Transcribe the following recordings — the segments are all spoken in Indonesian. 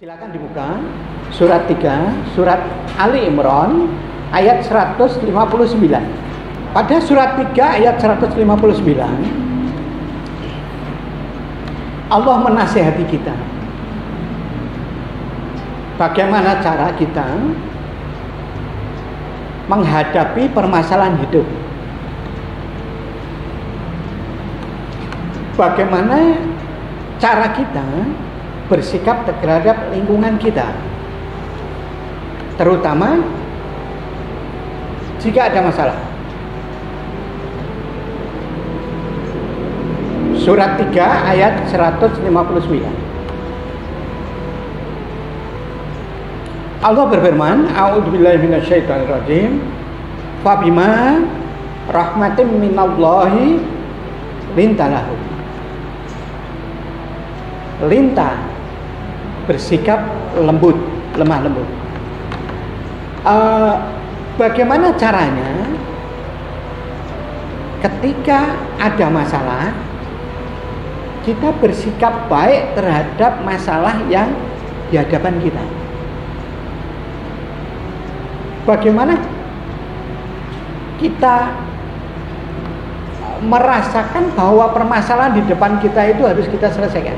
Silakan dibuka surat 3, surat Ali Imran ayat 159. Pada surat 3 ayat 159 Allah menasihati kita bagaimana cara kita menghadapi permasalahan hidup. Bagaimana cara kita bersikap terhadap lingkungan kita, terutama jika ada masalah. Surat 3 ayat 159 Allah berfirman, a'udzubillahi minasyaitonirrajim, fabima rahmatin minallahi lintalahu. Lintah, bersikap lembut, lemah lembut. Bagaimana caranya ketika ada masalah kita bersikap baik terhadap masalah yang di hadapan kita? Bagaimana kita merasakan bahwa permasalahan di depan kita itu harus kita selesaikan?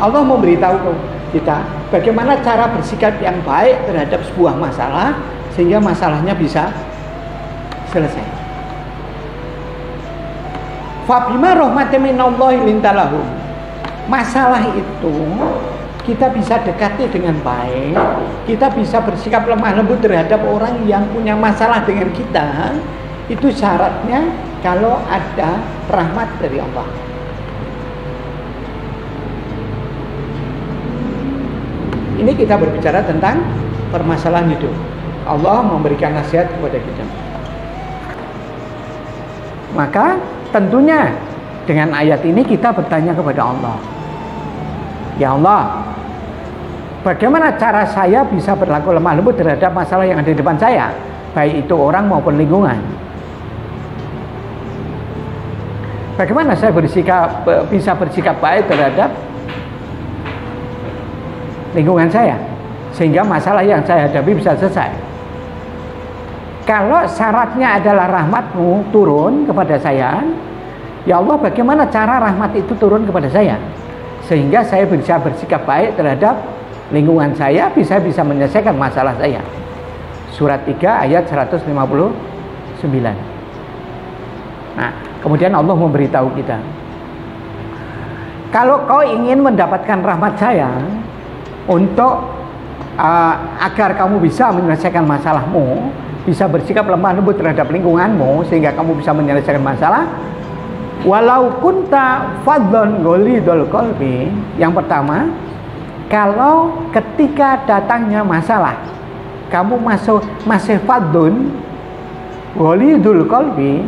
Allah memberitahu kita bagaimana cara bersikap yang baik terhadap sebuah masalah sehingga masalahnya bisa selesai. Fabima rahmatin minallahi lintalahum. Masalah itu kita bisa dekati dengan baik, kita bisa bersikap lemah lembut terhadap orang yang punya masalah dengan kita. Itu syaratnya kalau ada rahmat dari Allah. Ini kita berbicara tentang permasalahan hidup. Allah memberikan nasihat kepada kita. Maka tentunya dengan ayat ini kita bertanya kepada Allah, ya Allah, bagaimana cara saya bisa berlaku lemah lembut terhadap masalah yang ada di depan saya, baik itu orang maupun lingkungan? Bagaimana saya bisa bersikap baik terhadap lingkungan saya sehingga masalah yang saya hadapi bisa selesai? Kalau syaratnya adalah rahmat-Mu turun kepada saya, ya Allah, bagaimana cara rahmat itu turun kepada saya sehingga saya bisa bersikap baik terhadap lingkungan saya, bisa menyelesaikan masalah saya? Surat 3 ayat 159. Nah, kemudian Allah memberitahu kita, kalau kau ingin mendapatkan rahmat saya untuk agar kamu bisa menyelesaikan masalahmu, bisa bersikap lemah lembut terhadap lingkunganmu sehingga kamu bisa menyelesaikan masalah, walau kunta fadlon ghalidul qalbi. Yang pertama, kalau ketika datangnya masalah kamu masih fadlun ghalidul qalbi,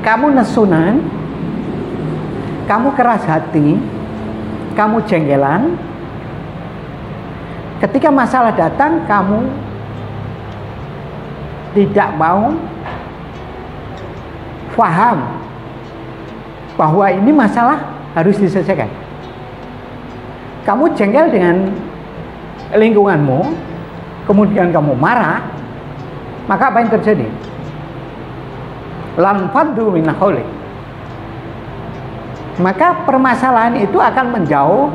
kamu nesunan, kamu keras hati, kamu jengkelan, ketika masalah datang kamu tidak mau paham bahwa ini masalah harus diselesaikan, kamu jengkel dengan lingkunganmu, kemudian kamu marah, maka apa yang terjadi? Lan faddu min haulik. Maka permasalahan itu akan menjauh.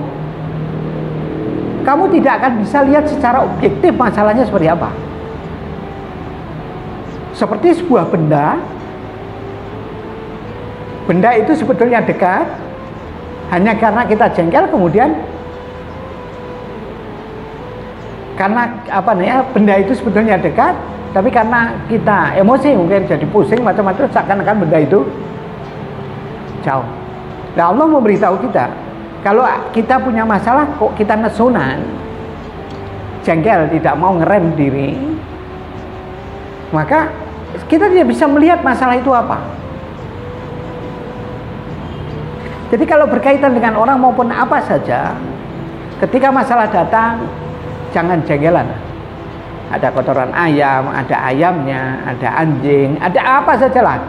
Kamu tidak akan bisa lihat secara objektif masalahnya seperti apa. Seperti sebuah benda itu sebetulnya dekat, hanya karena kita jengkel, kemudian karena benda itu sebetulnya dekat, tapi karena kita emosi mungkin jadi pusing macam-macam, seakan-akan benda itu jauh. Nah, Allah memberitahu kita, kalau kita punya masalah kok kita nesunan, jengkel, tidak mau ngerem diri, maka kita tidak bisa melihat masalah itu apa. Jadi kalau berkaitan dengan orang maupun apa saja, ketika masalah datang, jangan jengkelan. Ada kotoran ayam, ada ayamnya, ada anjing, ada apa sajalah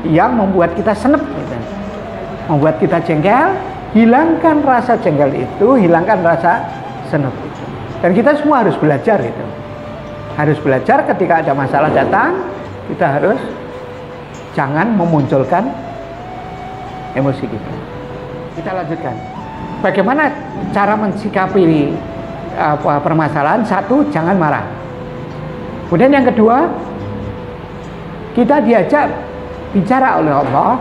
yang membuat kita senep gitu. Membuat kita jengkel, hilangkan rasa jengkel itu, hilangkan rasa senut itu. Dan kita semua harus belajar itu. Harus belajar ketika ada masalah datang, kita harus jangan memunculkan emosi kita. Kita lanjutkan. Bagaimana cara mensikapi permasalahan? Satu, jangan marah. Kemudian yang kedua, kita diajak bicara oleh Allah.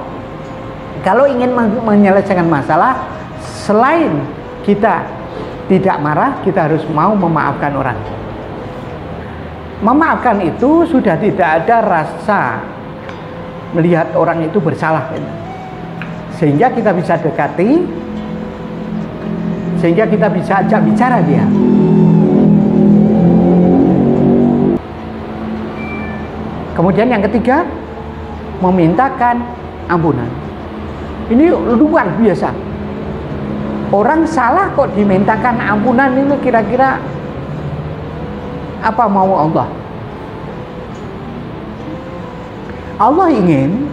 Kalau ingin menyelesaikan masalah, selain kita tidak marah, kita harus mau memaafkan orang. Memaafkan itu sudah tidak ada rasa melihat orang itu bersalah, sehingga kita bisa dekati, sehingga kita bisa ajak bicara dia. Kemudian yang ketiga, memintakan ampunan. Ini luar biasa. Orang salah kok dimintakan ampunan, ini kira-kira apa mau Allah? Allah ingin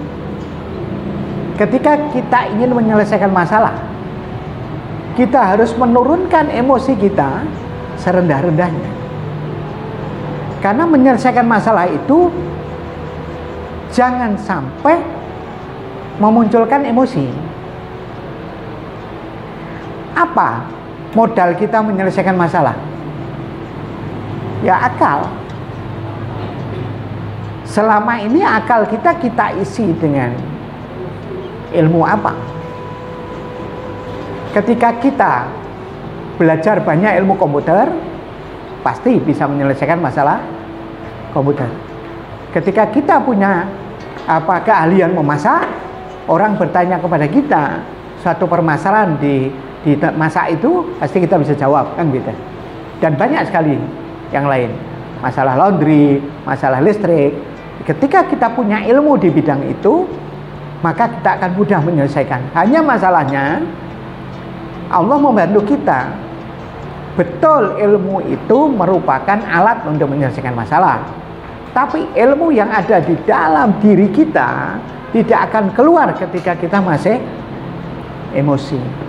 ketika kita ingin menyelesaikan masalah, kita harus menurunkan emosi kita serendah-rendahnya. Karena menyelesaikan masalah itu jangan sampai memunculkan emosi. Apa modal kita menyelesaikan masalah? Ya akal. Selama ini akal kita isi dengan ilmu apa? Ketika kita belajar banyak ilmu komputer, pasti bisa menyelesaikan masalah komputer. Ketika kita punya keahlian memasak, orang bertanya kepada kita suatu permasalahan di masak itu, pasti kita bisa jawab, kan gitu. Dan banyak sekali yang lain, masalah laundry, masalah listrik. Ketika kita punya ilmu di bidang itu, maka kita akan mudah menyelesaikan. Hanya masalahnya Allah membantu kita. Betul, ilmu itu merupakan alat untuk menyelesaikan masalah, tapi ilmu yang ada di dalam diri kita tidak akan keluar ketika kita masih emosi.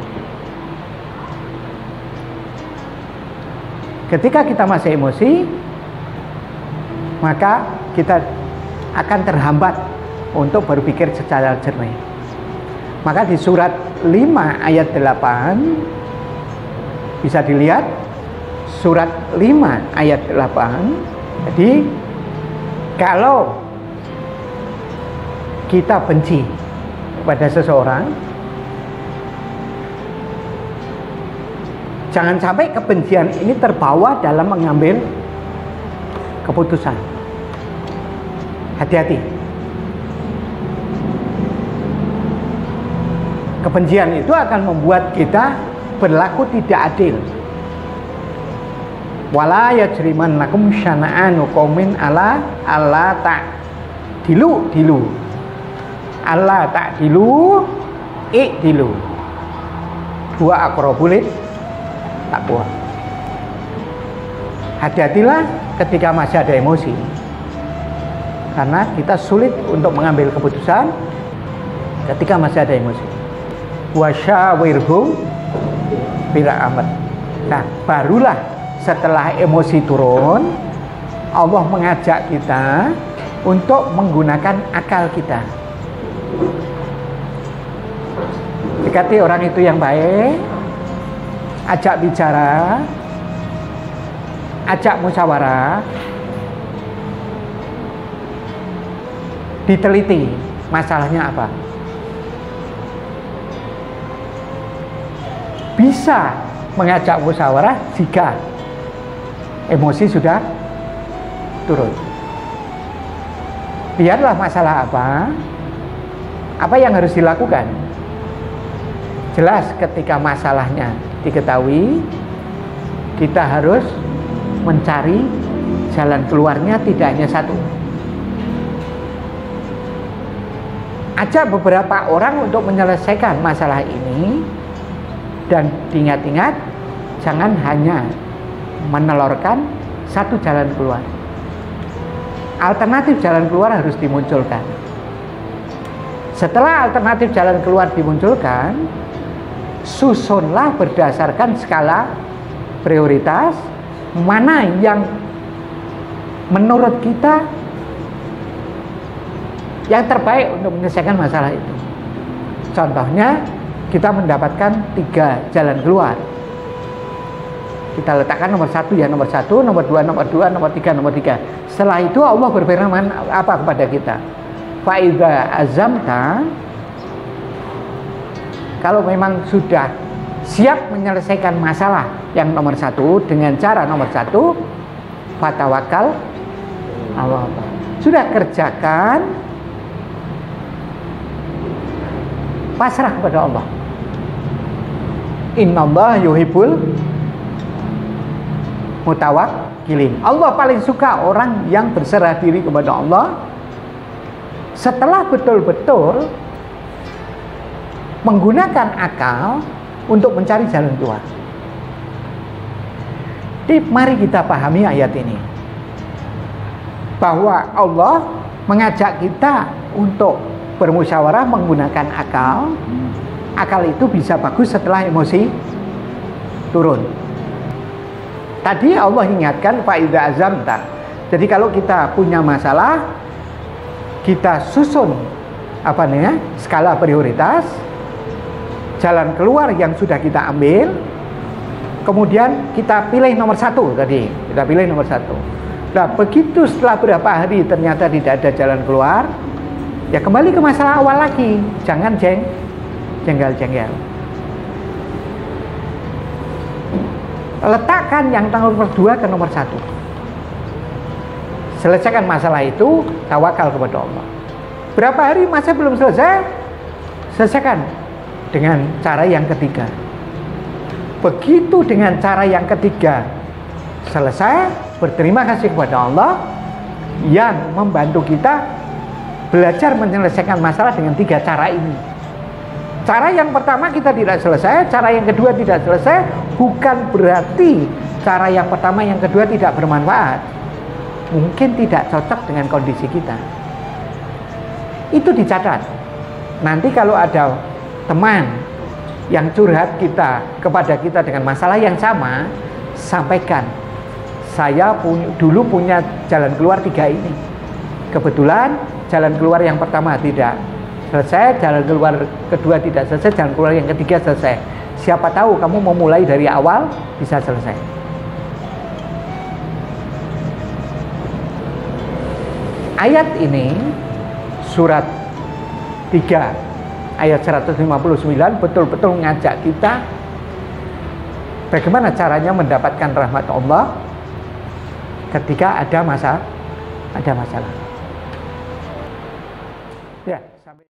Ketika kita masih emosi, maka kita akan terhambat untuk berpikir secara jernih. Maka di surat 5 ayat 8 bisa dilihat, surat 5 ayat 8. Jadi kalau kita benci kepada seseorang, jangan sampai kebencian ini terbawa dalam mengambil keputusan. Hati-hati. Kebencian itu akan membuat kita berlaku tidak adil. Wala yajrimannakum syana'anu qaumin ala alla ta'dilu alla ta'dilu i'dilu huwa aqrabu lit taqwa. Hati-hatilah ketika masih ada emosi, karena kita sulit untuk mengambil keputusan ketika masih ada emosi. Wasyawirhum fil amr. Nah, barulah setelah emosi turun, Allah mengajak kita untuk menggunakan akal kita. Dekati orang itu yang baik, ajak bicara, ajak musyawarah, diteliti masalahnya apa. Bisa mengajak musyawarah jika emosi sudah turun. Lihatlah masalah apa yang harus dilakukan. Jelas ketika masalahnya diketahui, kita harus mencari jalan keluarnya, tidak hanya satu. Ajak beberapa orang untuk menyelesaikan masalah ini, dan ingat-ingat, jangan hanya menelorkan satu jalan keluar. Alternatif jalan keluar harus dimunculkan. Setelah alternatif jalan keluar dimunculkan, susunlah berdasarkan skala prioritas, mana yang menurut kita yang terbaik untuk menyelesaikan masalah itu. Contohnya, kita mendapatkan 3 jalan keluar. Kita letakkan nomor 1 ya nomor 1, nomor 2, nomor 2, nomor 3, nomor 3. Setelah itu Allah berfirman apa kepada kita? Fa idza azamta, kalau memang sudah siap menyelesaikan masalah yang nomor 1 dengan cara nomor 1, fatawakal Allah. Sudah kerjakan, pasrah kepada Allah. Innallaha yuhibbul mutawakkilin. Allah paling suka orang yang berserah diri kepada Allah setelah betul-betul menggunakan akal untuk mencari jalan keluar. Jadi mari kita pahami ayat ini, bahwa Allah mengajak kita untuk bermusyawarah menggunakan akal. Akal itu bisa bagus setelah emosi turun. Tadi Allah ingatkan fa idza azamta. Jadi kalau kita punya masalah, kita susun skala prioritas, jalan keluar yang sudah kita ambil, kemudian kita pilih nomor 1 tadi. Kita pilih nomor 1. Nah, begitu setelah beberapa hari ternyata tidak ada jalan keluar, ya kembali ke masalah awal lagi. Jangan jengkel-jengkel. Letakkan yang nomor 2 ke nomor 1. Selesaikan masalah itu, tawakal kepada Allah. Berapa hari masih belum selesai? Selesaikan dengan cara yang ketiga. Begitu dengan cara yang ketiga selesai, berterima kasih kepada Allah yang membantu kita belajar menyelesaikan masalah dengan 3 cara ini. Cara yang pertama kita tidak selesai, cara yang kedua tidak selesai, bukan berarti cara yang pertama yang kedua tidak bermanfaat. Mungkin tidak cocok dengan kondisi kita. Itu dicatat. Nanti kalau ada teman yang curhat kepada kita dengan masalah yang sama, sampaikan, saya dulu punya jalan keluar 3 ini. Kebetulan jalan keluar yang pertama tidak selesai, jalan keluar kedua tidak selesai, jalan keluar yang ketiga selesai. Siapa tahu kamu mau mulai dari awal bisa selesai. Ayat ini surat 3 ayat 159 betul-betul mengajak kita bagaimana caranya mendapatkan rahmat Allah ketika ada masalah. Ya, sampai